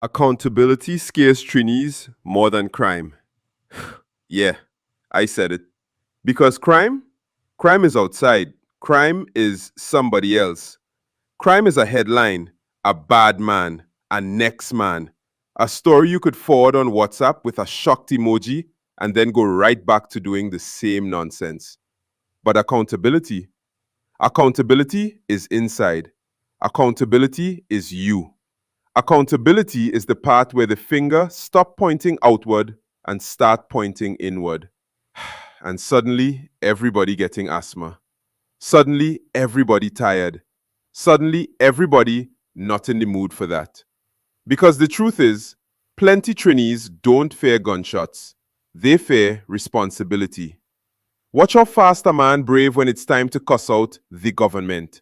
Accountability scares Trinis more than crime. Yeah, I said it. Because crime is outside. Crime is somebody else. Crime is a headline, a bad man, a next man, a story you could forward on WhatsApp with a shocked emoji and then go right back to doing the same nonsense. But accountability is inside. Accountability is you. Accountability is the part where the finger stop pointing outward and start pointing inward. And suddenly, everybody getting asthma. Suddenly, everybody tired. Suddenly, everybody not in the mood for that. Because the truth is, plenty Trinis don't fear gunshots. They fear responsibility. Watch how fast a man brave when it's time to cuss out the government.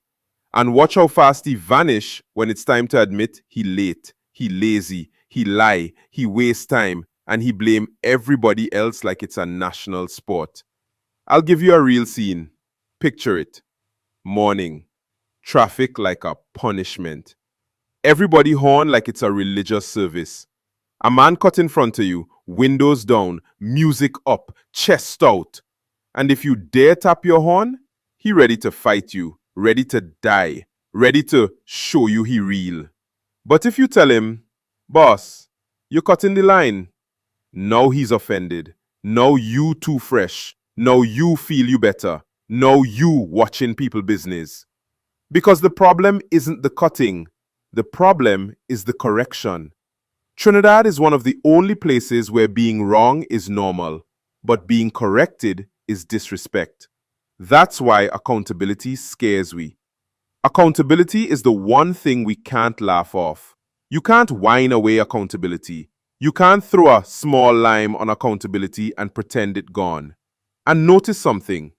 And watch how fast he vanish when it's time to admit he late, he lazy, he lie, he waste time, and he blame everybody else like it's a national sport. I'll give you a real scene. Picture it. Morning. Traffic like a punishment. Everybody horn like it's a religious service. A man cut in front of you, windows down, music up, chest out. And if you dare tap your horn, he ready to fight you, ready to die, ready to show you he real. But if you tell him, boss, you cut in the line, now he's offended. Now you too fresh. Now you feel you better. Now you watching people business. Because the problem isn't the cutting. The problem is the correction. Trinidad is one of the only places where being wrong is normal, but being corrected is disrespect. That's why accountability scares we. Accountability is the one thing we can't laugh off. You can't whine away accountability. You can't throw a small lime on accountability and pretend it gone. And notice something.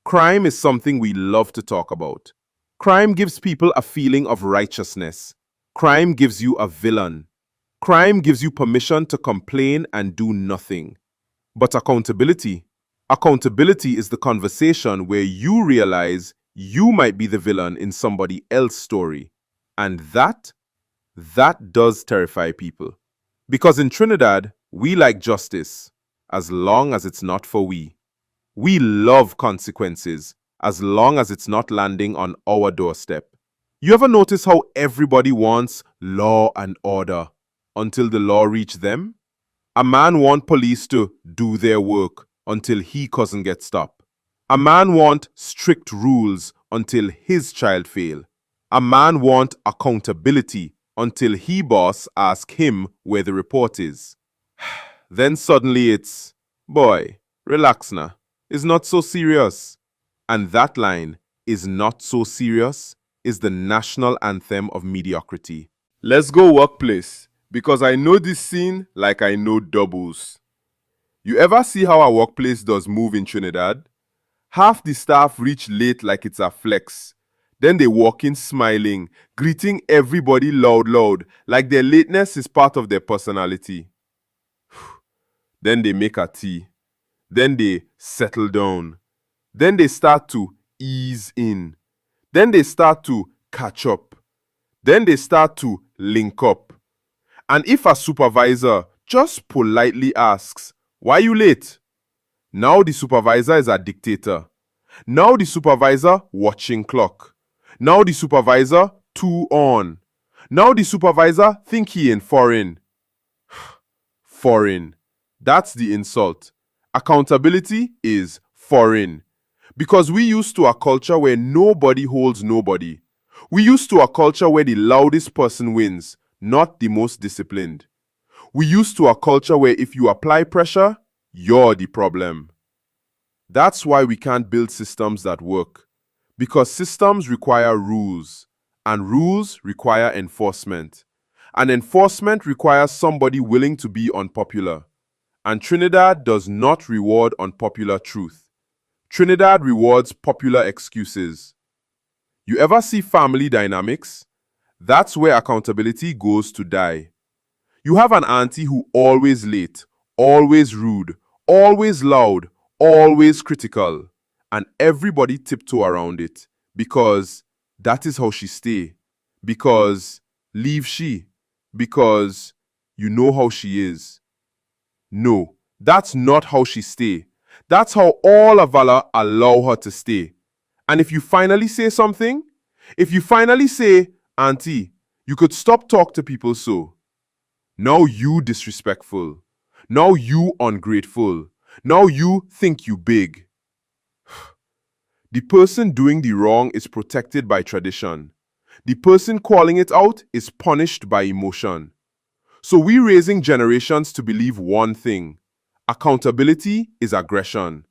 Crime is something we love to talk about. Crime gives people a feeling of righteousness. Crime gives you a villain. Crime gives you permission to complain and do nothing. But accountability is the conversation where you realize you might be the villain in somebody else's story. And that does terrify people. Because in Trinidad, we like justice, as long as it's not for we. We love consequences, as long as it's not landing on our doorstep. You ever notice how everybody wants law and order until the law reach them? A man want police to do their work until he cousin get stopped. A man want strict rules until his child fail. A man want accountability until he boss ask him where the report is. Then suddenly it's, boy, relax now. It's not so serious. And that line, is not so serious, is the national anthem of mediocrity. Let's go workplace, because I know this scene like I know doubles. You ever see how a workplace does move in Trinidad? Half the staff reach late like it's a flex. Then they walk in smiling, greeting everybody loud, like their lateness is part of their personality. Then they make a tea. Then they settle down. Then they start to ease in. Then they start to catch up. Then they start to link up. And if a supervisor just politely asks, "Why you late?" Now the supervisor is a dictator. Now the supervisor watching clock. Now the supervisor too on. Now the supervisor think he in foreign. Foreign. That's the insult. Accountability is foreign. Because we used to a culture where nobody holds nobody. We used to a culture where the loudest person wins, not the most disciplined. We used to a culture where if you apply pressure, you're the problem. That's why we can't build systems that work. Because systems require rules, and rules require enforcement. And enforcement requires somebody willing to be unpopular. And Trinidad does not reward unpopular truth. Trinidad rewards popular excuses. You ever see family dynamics? That's where accountability goes to die. You have an auntie who always late, always rude, always loud, always critical, and everybody tiptoe around it because that is how she stay. Because leave she. Because You know how she is. No, that's not how she stay. That's how all of Allah allow her to stay. And if you finally say something, if you finally say, Auntie, you could stop talk to people so. Now you disrespectful. Now you ungrateful. Now you think you big. The person doing the wrong is protected by tradition. The person calling it out is punished by emotion. So we raising generations to believe one thing. Accountability is aggression.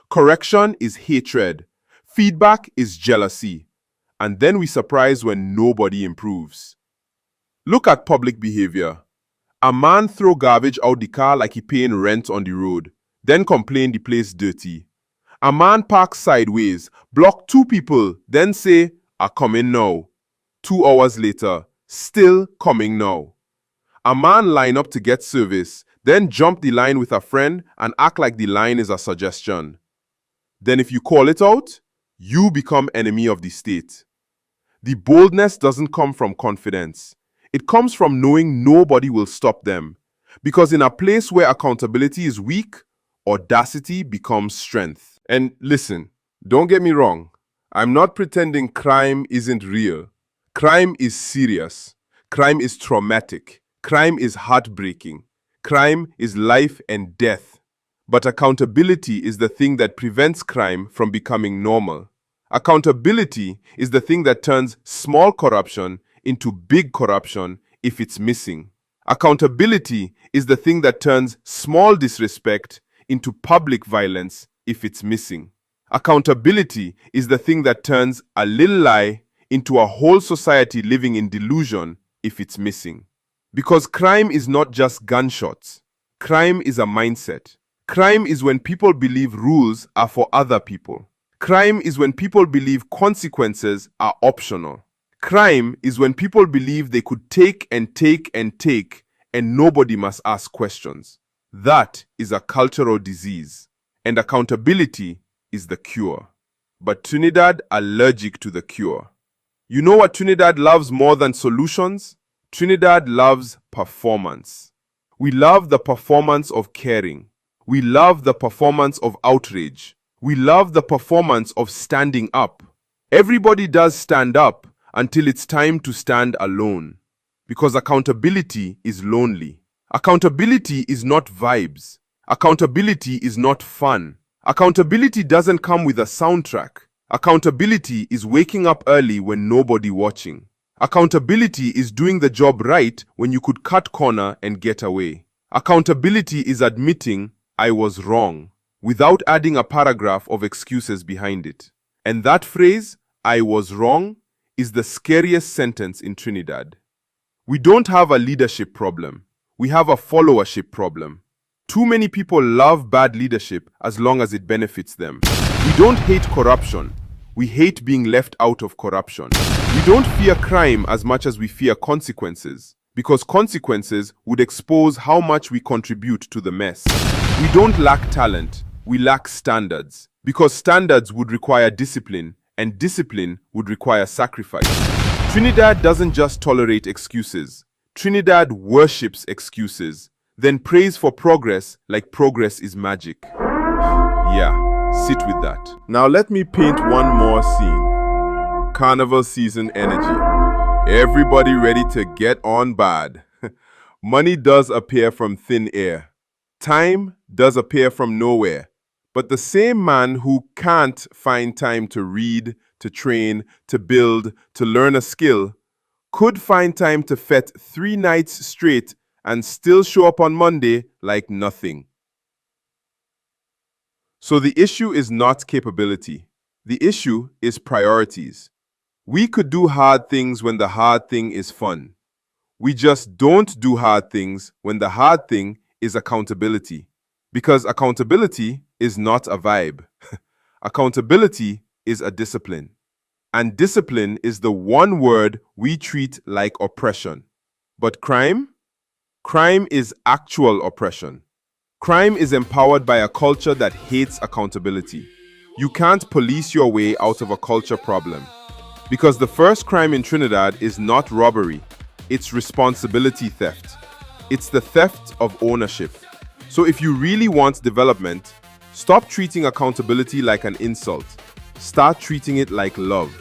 Correction is hatred. Feedback is jealousy. And then we surprise when nobody improves. Look at public behavior. A man throw garbage out the car like he paying rent on the road, then complain the place dirty. A man park sideways, block two people, then say, "I come in now." 2 hours later, still coming now. A man line up to get service, then jump the line with a friend and act like the line is a suggestion. Then if you call it out, you become enemy of the state. The boldness doesn't come from confidence. It comes from knowing nobody will stop them. Because in a place where accountability is weak, audacity becomes strength. And listen, don't get me wrong. I'm not pretending crime isn't real. Crime is serious. Crime is traumatic. Crime is heartbreaking. Crime is life and death. But accountability is the thing that prevents crime from becoming normal. Accountability is the thing that turns small corruption into big corruption if it's missing. Accountability is the thing that turns small disrespect into public violence if it's missing. Accountability is the thing that turns a little lie into a whole society living in delusion if it's missing. Because crime is not just gunshots. Crime is a mindset. Crime is when people believe rules are for other people. Crime is when people believe consequences are optional. Crime is when people believe they could take and take and take and nobody must ask questions. That is a cultural disease. And accountability is the cure. But Trinidad allergic to the cure. You know what Trinidad loves more than solutions? Trinidad loves performance. We love the performance of caring. We love the performance of outrage. We love the performance of standing up. Everybody does stand up until it's time to stand alone. Because accountability is lonely. Accountability is not vibes. Accountability is not fun. Accountability doesn't come with a soundtrack. Accountability is waking up early when nobody watching. Accountability is doing the job right when you could cut corner and get away. Accountability is admitting I was wrong without adding a paragraph of excuses behind it. And that phrase, I was wrong, is the scariest sentence in Trinidad. We don't have a leadership problem. We have a followership problem. Too many people love bad leadership as long as it benefits them. We don't hate corruption. We hate being left out of corruption. We don't fear crime as much as we fear consequences, because consequences would expose how much we contribute to the mess. We don't lack talent, we lack standards, because standards would require discipline, and discipline would require sacrifice. Trinidad doesn't just tolerate excuses. Trinidad worships excuses, then prays for progress like progress is magic. Yeah. Sit with that. Now let me paint one more scene. Carnival season energy. Everybody ready to get on bad. Money does appear from thin air. Time does appear from nowhere. But the same man who can't find time to read, to train, to build, to learn a skill, could find time to fet 3 nights straight and still show up on Monday like nothing. So the issue is not capability. The issue is priorities. We could do hard things when the hard thing is fun. We just don't do hard things when the hard thing is accountability. Because accountability is not a vibe. Accountability is a discipline. And discipline is the one word we treat like oppression. But crime? Crime is actual oppression. Crime is empowered by a culture that hates accountability. You can't police your way out of a culture problem. Because the first crime in Trinidad is not robbery, it's responsibility theft. It's the theft of ownership. So if you really want development, stop treating accountability like an insult. Start treating it like love.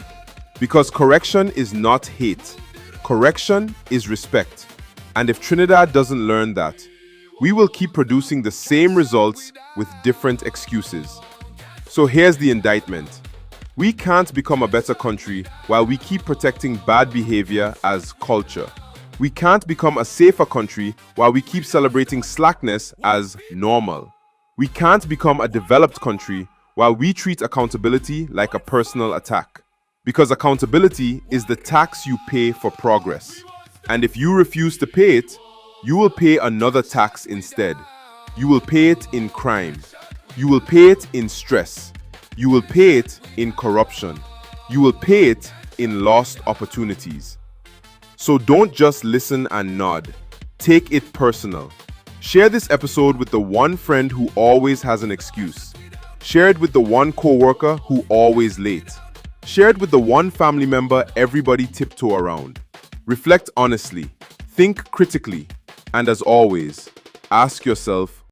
Because correction is not hate. Correction is respect. And if Trinidad doesn't learn that, we will keep producing the same results with different excuses. So here's the indictment. We can't become a better country while we keep protecting bad behavior as culture. We can't become a safer country while we keep celebrating slackness as normal. We can't become a developed country while we treat accountability like a personal attack. Because accountability is the tax you pay for progress. And if you refuse to pay it, you will pay another tax instead. You will pay it in crime. You will pay it in stress. You will pay it in corruption. You will pay it in lost opportunities. So don't just listen and nod. Take it personal. Share this episode with the one friend who always has an excuse. Share it with the one coworker who always late. Share it with the one family member everybody tiptoe around. Reflect honestly. Think critically. And as always, ask yourself,